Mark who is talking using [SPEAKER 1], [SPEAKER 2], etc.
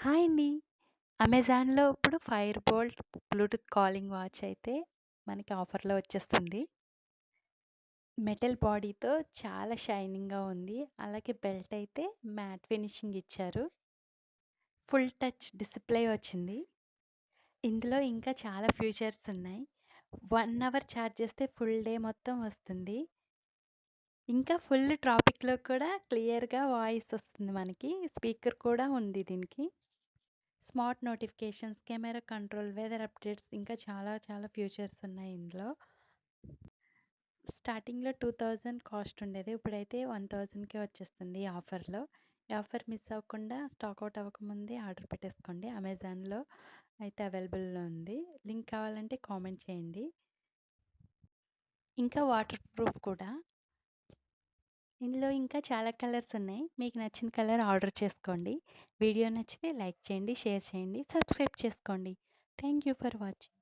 [SPEAKER 1] Hi అండి. అమెజాన్‌లో ఇప్పుడు fire bolt Bluetooth calling watch అయితే మనకి ఆఫర్‌లో వచ్చేస్తుంది. మెటల్ బాడీతో చాలా షైనింగ్‌గా ఉంది. అలాగే బెల్ట్ అయితే మ్యాట్ ఫినిషింగ్ ఇచ్చారు. ఫుల్ టచ్ డిస్‌ప్లే వచ్చింది. ఇందులో ఇంకా చాలా ఫీచర్స్ ఉన్నాయి. 1 అవర్ ఛార్జ్ చేస్తే ఫుల్ డే మొత్తం వస్తుంది. ఇంకా ఫుల్ ట్రాఫిక్‌లో కూడా క్లియర్‌గా వాయిస్ వస్తుంది మనకి. స్పీకర్ కూడా ఉంది దీనికి. Smart notifications, camera control, weather updates ఇంకా చాలా చాలా ఫీచర్స్ ఉన్నాయి ఇందులో. స్టార్టింగ్‌లో 2000 కాస్ట్ ఉండేది. ఇప్పుడైతే 1000కే వచ్చేస్తుంది ఈ ఆఫర్‌లో. ఈ ఆఫర్ మిస్ అవ్వకుండా స్టాక్ ఔట్ అవ్వకముందే ఆర్డర్ పెట్టేసుకోండి. అమెజాన్‌లో అయితే అవైలబుల్‌లో ఉంది. లింక్ కావాలంటే కామెంట్ చేయండి. ఇంకా వాటర్ ప్రూఫ్ కూడా. ఇందులో ఇంకా చాలా కలర్స్ ఉన్నాయి. మీకు నచ్చిన కలర్ ఆర్డర్ చేసుకోండి. వీడియో నచ్చితే లైక్ చేయండి, షేర్ చేయండి, సబ్స్క్రైబ్ చేసుకోండి. Thank you for watching.